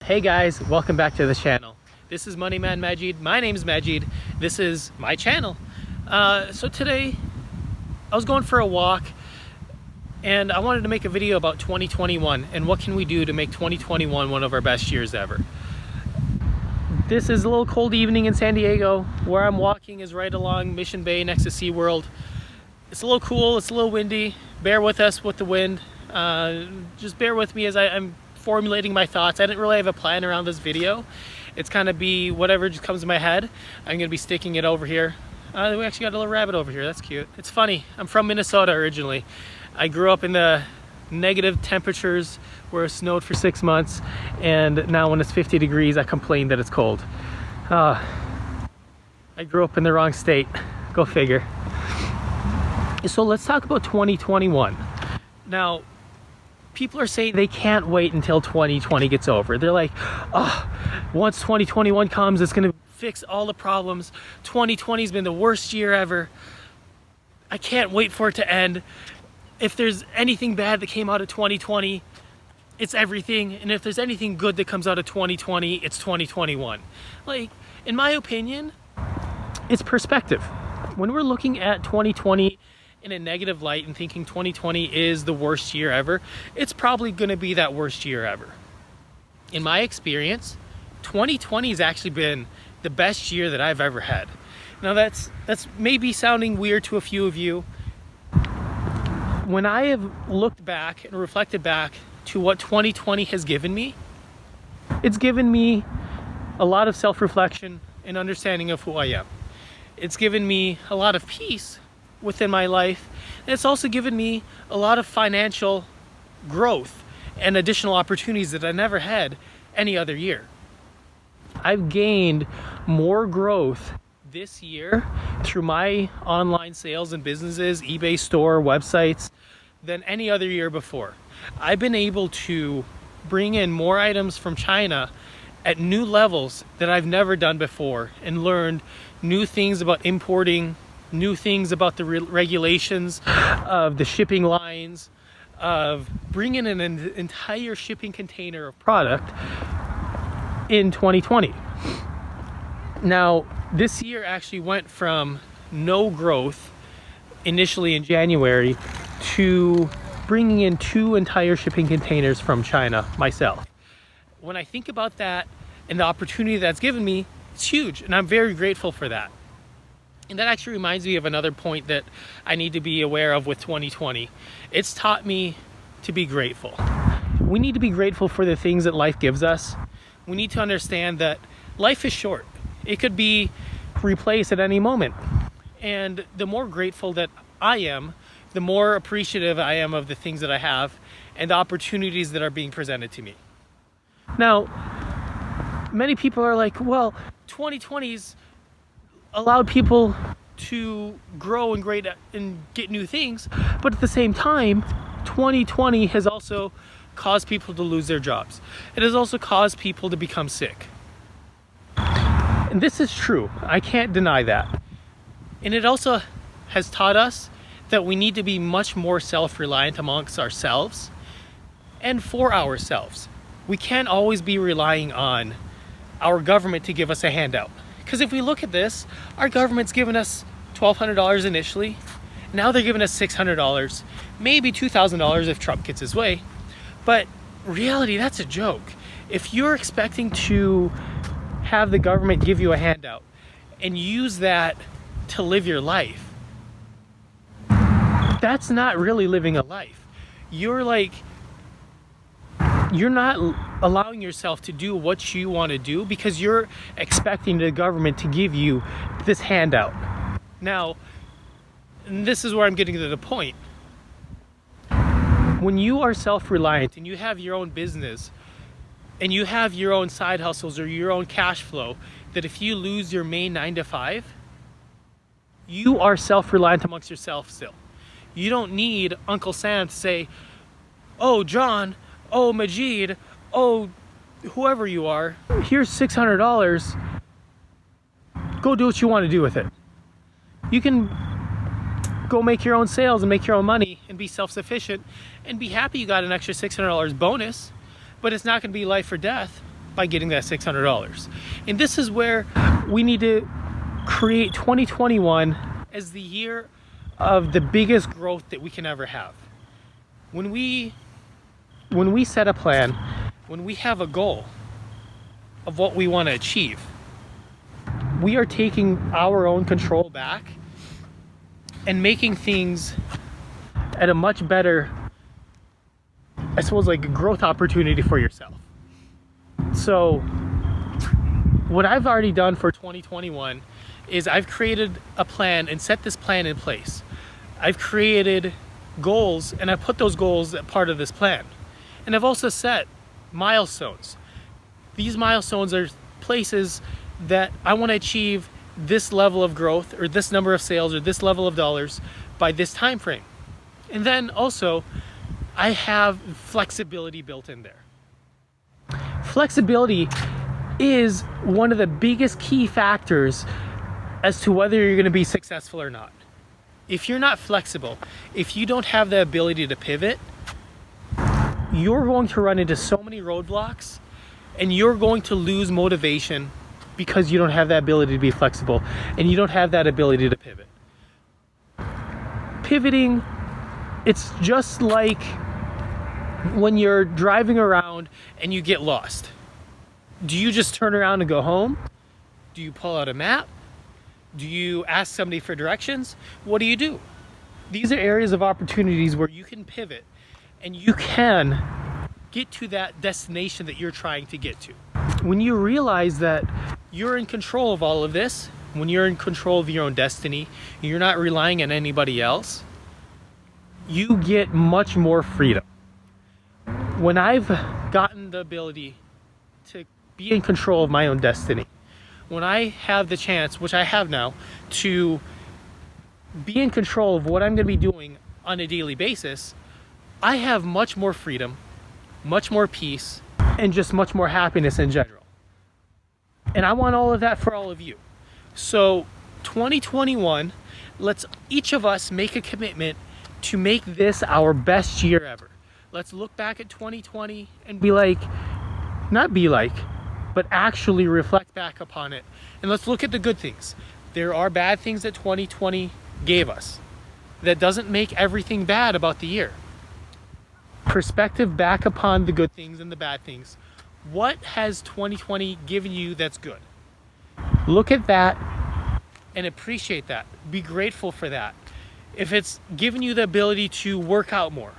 Hey guys, welcome back to the channel. This is Moneyman Majid. My name's Majid. This is my channel. So today I was going for a walk and I wanted to make a video about 2021 and what can we do to make 2021 one of our best years ever. This is a little cold evening in San Diego. Where I'm walking is right along Mission Bay next to SeaWorld. It's a little cool, it's a little windy. Bear with us with the wind. Just bear with me as I'm formulating my thoughts. I didn't really have a plan around this video. It's kind of be whatever just comes to my head. I'm gonna be sticking it over here. We actually got a little rabbit over here. That's cute. It's funny. I'm from Minnesota originally. I grew up in the negative temperatures where it snowed for 6 months, and now when it's 50 degrees, I complain that it's cold. I grew up in the wrong state. Go figure. So let's talk about 2021. Now, people are saying they can't wait until 2020 gets over. They're like, oh, once 2021 comes, it's gonna fix all the problems. 2020's been the worst year ever. I can't wait for it to end. If there's anything bad that came out of 2020, it's everything. And if there's anything good that comes out of 2020, it's 2021. Like, in my opinion, it's perspective. When we're looking at 2020 in a negative light and thinking 2020 is the worst year ever, it's probably gonna be that worst year ever. In my experience, 2020 has actually been the best year that I've ever had. Now that's maybe sounding weird to a few of you. When I have looked back and reflected back to what 2020 has given me, it's given me a lot of self-reflection and understanding of who I am. It's given me a lot of peace within my life, and it's also given me a lot of financial growth and additional opportunities that I never had any other year. I've gained more growth this year through my online sales and businesses, eBay store, websites, than any other year before. I've been able to bring in more items from China at new levels that I've never done before and learned new things about importing, new things about the regulations of the shipping lines, of bringing in an entire shipping container of product in 2020. Now, this year actually went from no growth initially in January to bringing in 2 entire shipping containers from China myself. When I think about that and the opportunity that's given me, it's huge, and I'm very grateful for that. And that actually reminds me of another point that I need to be aware of with 2020. It's taught me to be grateful. We need to be grateful for the things that life gives us. We need to understand that life is short. It could be replaced at any moment. And the more grateful that I am, the more appreciative I am of the things that I have and the opportunities that are being presented to me. Now, many people are like, well, 2020's allowed people to grow and get new things, but at the same time, 2020 has also caused people to lose their jobs. It has also caused people to become sick. And this is true. I can't deny that. And it also has taught us that we need to be much more self-reliant amongst ourselves and for ourselves. We can't always be relying on our government to give us a handout. Because if we look at this, our government's given us $1,200 initially. Now they're giving us $600, maybe $2,000 if Trump gets his way. But reality, that's a joke. If you're expecting to have the government give you a handout and use that to live your life, that's not really living a life. You're not allowing yourself to do what you want to do because you're expecting the government to give you this handout. Now, this is where I'm getting to the point. When you are self-reliant and you have your own business and you have your own side hustles or your own cash flow, that if you lose your main 9-to-5, you are self-reliant amongst yourself still. You don't need Uncle Sam to say, oh, John, oh, Majid, oh, whoever you are, here's $600. Go do what you want to do with it. You can go make your own sales and make your own money and be self-sufficient and be happy you got an extra $600 bonus, but it's not going to be life or death. by getting that $600. And this is where we need to create 2021 as the year of the biggest growth that we can ever have. When we set a plan, when we have a goal of what we want to achieve, we are taking our own control back and making things at a much better, I suppose, like a growth opportunity for yourself. So what I've already done for 2021 is I've created a plan and set this plan in place. I've created goals and I've put those goals as part of this plan. And I've also set milestones. These milestones are places that I want to achieve this level of growth or this number of sales or this level of dollars by this time frame. And then also I have flexibility built in there. Flexibility is one of the biggest key factors as to whether you're going to be successful or not. If you're not flexible, if you don't have the ability to pivot, you're going to run into so many roadblocks and you're going to lose motivation because you don't have that ability to be flexible and you don't have that ability to pivot. Pivoting, it's just like when you're driving around and you get lost. Do you just turn around and go home? Do you pull out a map? Do you ask somebody for directions? What do you do? These are areas of opportunities where you can pivot and you can get to that destination that you're trying to get to. When you realize that you're in control of all of this, when you're in control of your own destiny, you're not relying on anybody else, you get much more freedom. When I've gotten the ability to be in control of my own destiny, when I have the chance, which I have now, to be in control of what I'm going to be doing on a daily basis, I have much more freedom, much more peace, and just much more happiness in general. And I want all of that for all of you. So 2021, let's each of us make a commitment to make this our best year ever. Let's look back at 2020 and but actually reflect back upon it. And let's look at the good things. There are bad things that 2020 gave us. That doesn't make everything bad about the year. Perspective back upon the good things and the bad things. What has 2020 given you that's good? Look at that and appreciate that. Be grateful for that. If it's given you the ability to work out more,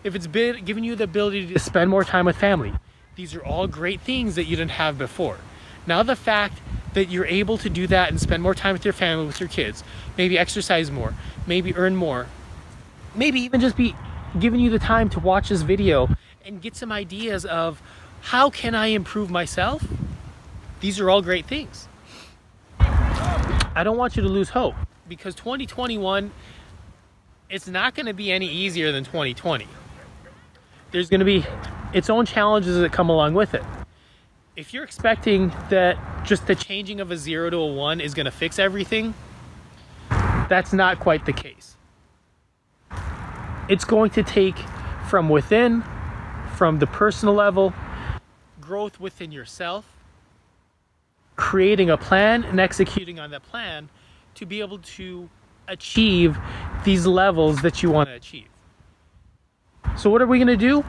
if it's given you the ability to spend more time with family, these are all great things that you didn't have before. Now the fact that you're able to do that and spend more time with your family, with your kids, maybe exercise more, maybe earn more, maybe even just be giving you the time to watch this video and get some ideas of how can I improve myself? These are all great things. I don't want you to lose hope because 2021, it's not going to be any easier than 2020. There's going to be its own challenges that come along with it. If you're expecting that just the changing of a 0 to a 1 is going to fix everything, that's not quite the case. It's going to take from within, from the personal level, growth within yourself, creating a plan and executing on that plan to be able to achieve these levels that you want to achieve. So what are we going to do?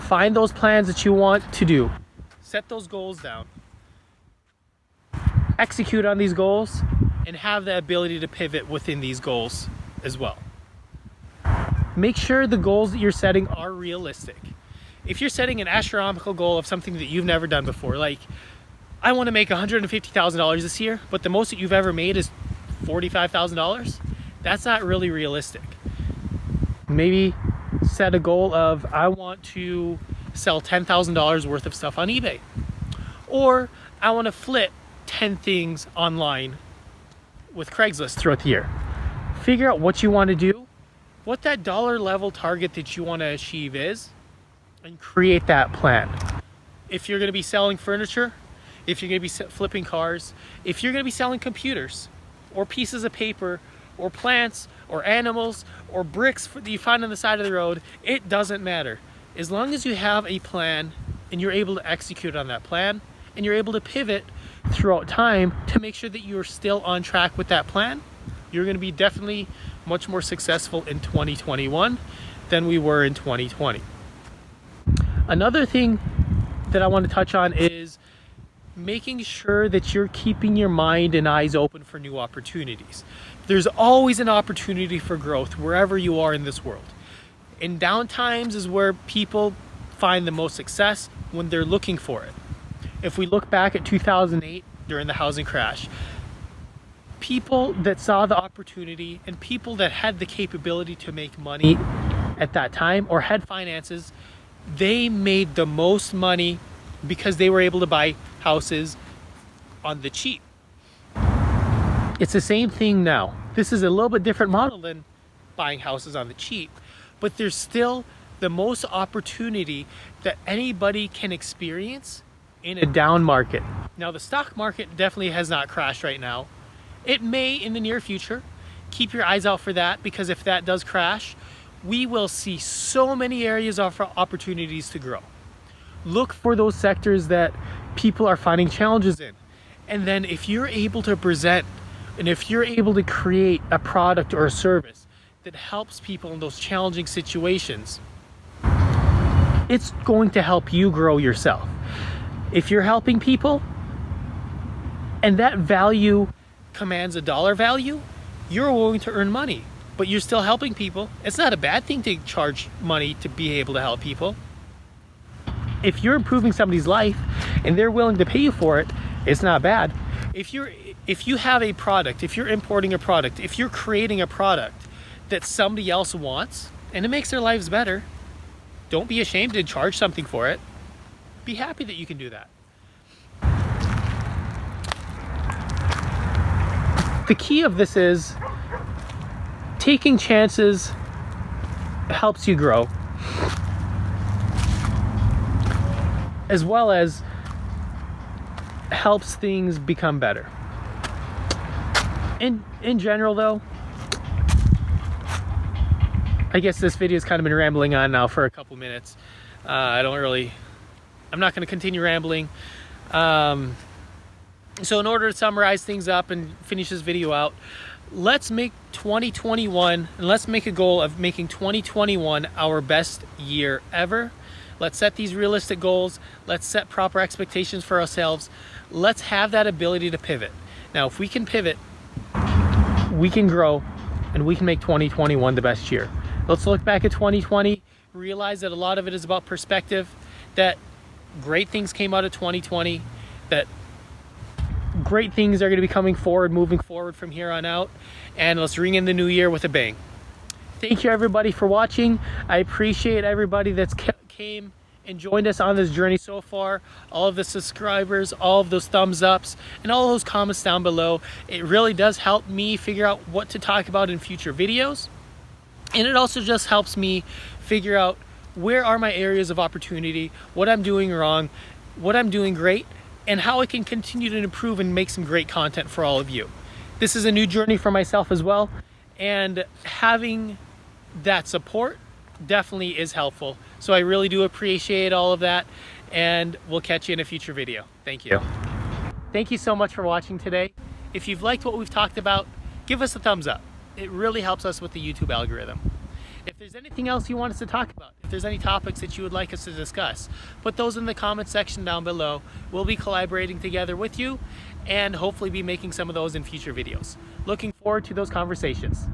Find those plans that you want to do. Set those goals down. Execute on these goals and have the ability to pivot within these goals as well. Make sure the goals that you're setting are realistic. If you're setting an astronomical goal of something that you've never done before, like I want to make $150,000 this year, but the most that you've ever made is $45,000, that's not really realistic. Maybe set a goal of I want to sell $10,000 worth of stuff on eBay, or I want to flip 10 things online with Craigslist throughout the year. Figure out what you want to do, what that dollar level target that you want to achieve is, and create that plan. If you're going to be selling furniture, if you're going to be flipping cars, if you're going to be selling computers or pieces of paper or plants or animals or bricks that you find on the side of the road, it doesn't matter. As long as you have a plan and you're able to execute on that plan, and you're able to pivot throughout time to make sure that you're still on track with that plan, you're going to be definitely much more successful in 2021 than we were in 2020. Another thing that I want to touch on is making sure that you're keeping your mind and eyes open for new opportunities. There's always an opportunity for growth wherever you are in this world. In down times is where people find the most success, when they're looking for it. If we look back at 2008 during the housing crash, people that saw the opportunity and people that had the capability to make money at that time or had finances, they made the most money because they were able to buy houses on the cheap. It's the same thing now. This is a little bit different model than buying houses on the cheap, but there's still the most opportunity that anybody can experience in a down market. Now, the stock market definitely has not crashed right now. It may in the near future. Keep your eyes out for that, because if that does crash, we will see so many areas of opportunities to grow. Look for those sectors that people are finding challenges in. And then if you're able to present and if you're able to create a product or a service that helps people in those challenging situations, it's going to help you grow yourself. If you're helping people and that value commands a dollar value, you're willing to earn money, but you're still helping people. It's not a bad thing to charge money to be able to help people. If you're improving somebody's life and they're willing to pay you for it, it's not bad. If you have a product, if you're importing a product, if you're creating a product that somebody else wants and it makes their lives better, don't be ashamed to charge something for it. Be happy that you can do that. The key of this is taking chances helps you grow, as well as helps things become better. In general though, I guess this video has kind of been rambling on now for a couple minutes. I'm not going to continue rambling. So in order to summarize things up and finish this video out, let's make 2021, and let's make a goal of making 2021 our best year ever. Let's set these realistic goals. Let's set proper expectations for ourselves. Let's have that ability to pivot. Now, if we can pivot, we can grow, and we can make 2021 the best year. Let's look back at 2020, realize that a lot of it is about perspective, that great things came out of 2020, that great things are going to be moving forward from here on out, and let's ring in the new year with a bang. Thank you everybody for watching. I appreciate everybody that's came and joined us on this journey so far, all of the subscribers, all of those thumbs ups, and all those comments down below. It really does help me figure out what to talk about in future videos, and it also just helps me figure out where are my areas of opportunity, what I'm doing wrong, what I'm doing great, and how I can continue to improve and make some great content for all of you. This is a new journey for myself as well, and having that support definitely is helpful. So I really do appreciate all of that, and we'll catch you in a future video. Thank you. Thank you so much for watching today. If you've liked what we've talked about, give us a thumbs up. It really helps us with the YouTube algorithm. If there's anything else you want us to talk about, if there's any topics that you would like us to discuss, put those in the comment section down below. We'll be collaborating together with you and hopefully be making some of those in future videos. Looking forward to those conversations.